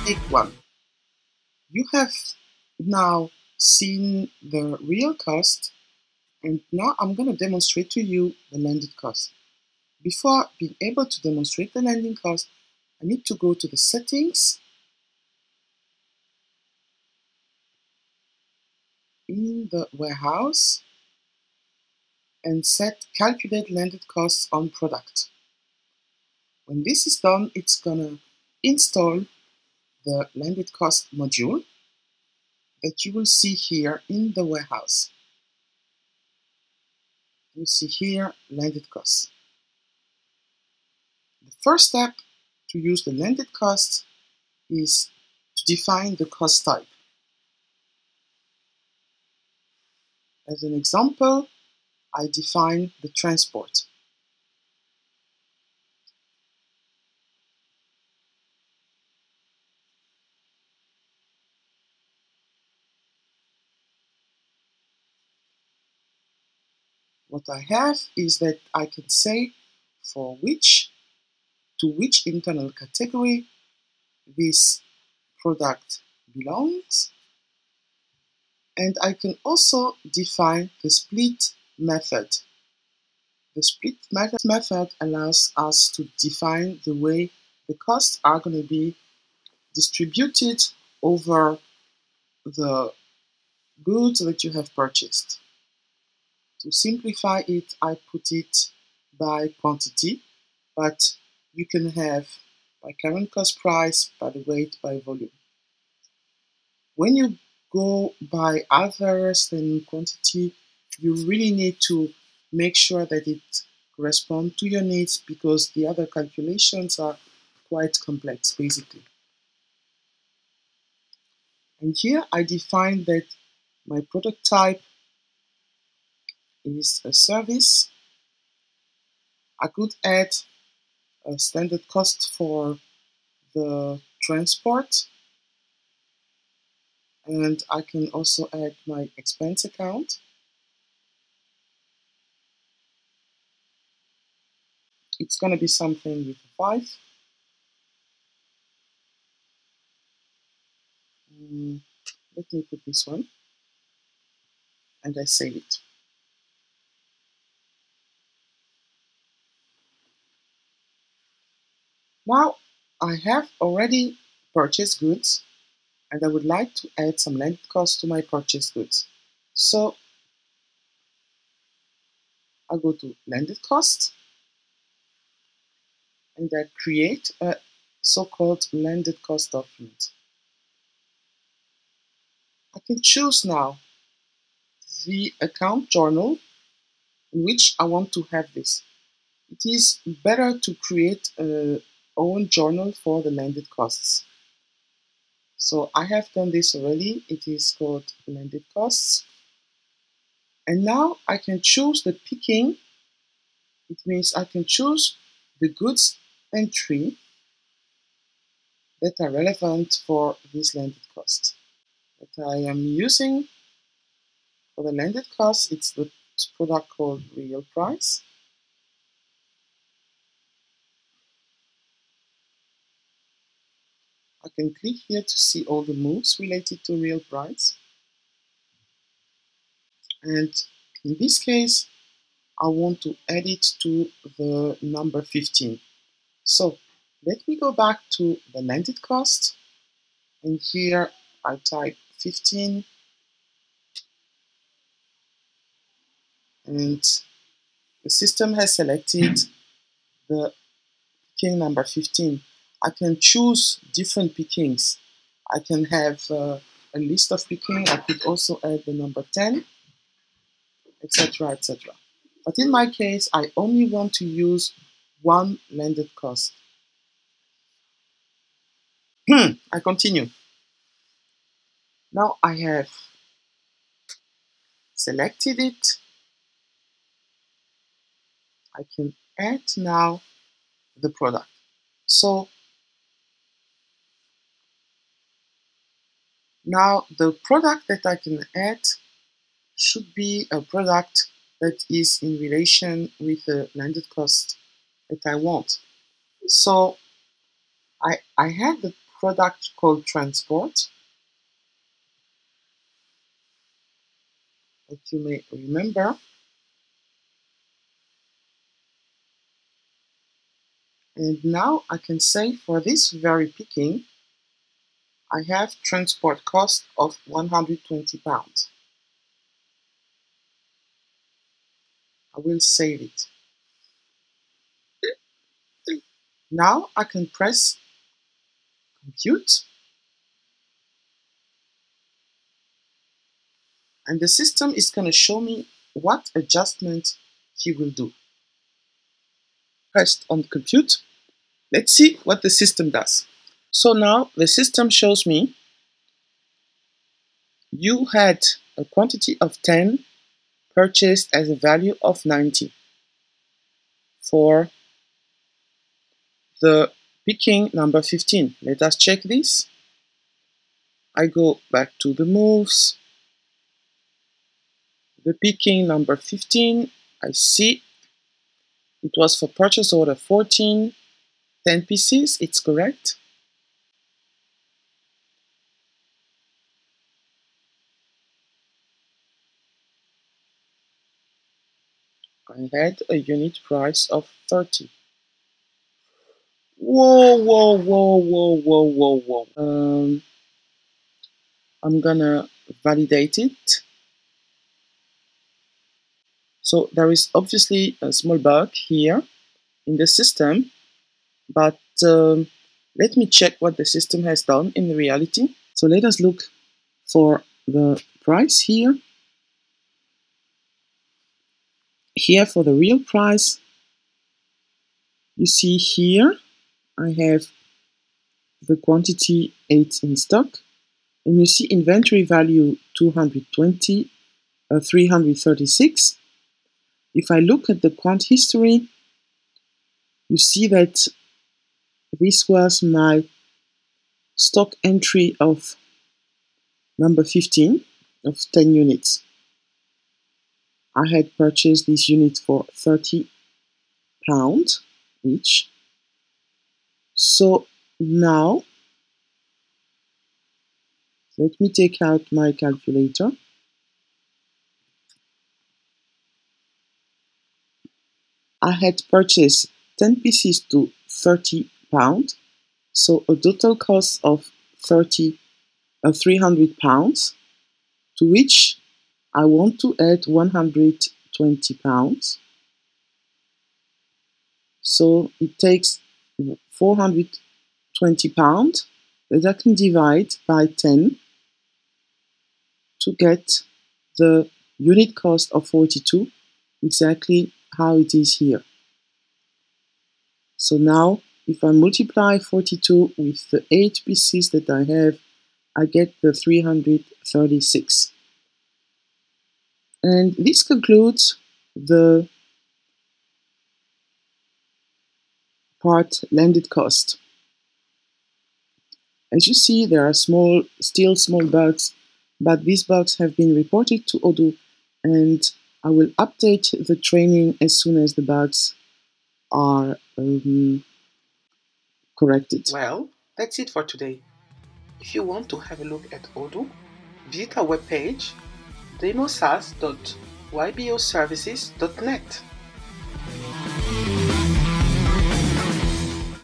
take one. You have now seen the real cost, and now I'm going to demonstrate to you the landed cost. Before being able to demonstrate the landing cost, I need to go to the settings in the warehouse and set calculate landed costs on product. When this is done, it's gonna install the landed cost module that you will see here in the warehouse. You see here landed costs. The first step to use the landed cost is to define the cost type. As an example, I define the transport. What I have is that I can say for to which internal category this product belongs, and I can also define the split method. The split method allows us to define the way the costs are going to be distributed over the goods that you have purchased. To simplify it, I put it by quantity, but you can have by current cost price, by the weight, by volume. When you go by others than quantity, you really need to make sure that it corresponds to your needs, because the other calculations are quite complex, basically. And here I define that my product type is a service. I could add a standard cost for the transport, and I can also add my expense account. It's going to be something with a 5. Let me put this one, and I save it. Now I have already purchased goods, and I would like to add some landed cost to my purchased goods. So I go to landed cost, and I create a so-called landed cost document. I can choose now the account journal in which I want to have this. It is better to create a own journal for the landed costs. So I have done this already. It is called landed costs. And now I can choose the picking. It means I can choose the goods entry that are relevant for this landed cost. That I am using for the landed cost, it's the product called real price. I can click here to see all the moves related to real price. And in this case, I want to add it to the number 15. So let me go back to the landed cost, and here I type 15, and the system has selected the picking number 15. I can choose different pickings. I can have a list of picking. I could also add the number 10, etc., etc. But in my case, I only want to use one landed cost. I continue. Now I have selected it. I can add now the product. So now the product that I can add should be a product that is in relation with the landed cost that I want. So I had the product called transport that you may remember. And now I can say for this very picking, I have transport cost of £120. I will save it. Now I can press compute, and the system is going to show me what adjustment he will do. Pressed on compute. Let's see what the system does. So now the system shows me you had a quantity of 10 purchased as a value of 90 for the picking number 15. Let us check this. I go back to the moves. The picking number 15, I see it was for purchase order 14, 10 pieces, it's correct. I had a unit price of 30. Whoa, whoa, whoa, whoa, whoa, whoa, whoa. I'm gonna validate it. So there is obviously a small bug here in the system, but let me check what the system has done in reality. So let us look for the price here. Here for the real price, you see here I have the quantity 8 in stock, and you see inventory value 220, 336. If I look at the quant history, you see that this was my stock entry of number 15 of 10 units. I had purchased these units for £30 each. So now, let me take out my calculator. I had purchased 10 pieces to £30, so a total cost of £300, to which I want to add £120. So it takes £420 that I can divide by 10 to get the unit cost of 42, exactly how it is here. So now, if I multiply 42 with the 8 pieces that I have, I get the 336. And this concludes the part landed cost. As you see, there are still small bugs, but these bugs have been reported to Odoo, and I will update the training as soon as the bugs are corrected. Well, that's it for today. If you want to have a look at Odoo, visit our webpage demosas.yboservices.net.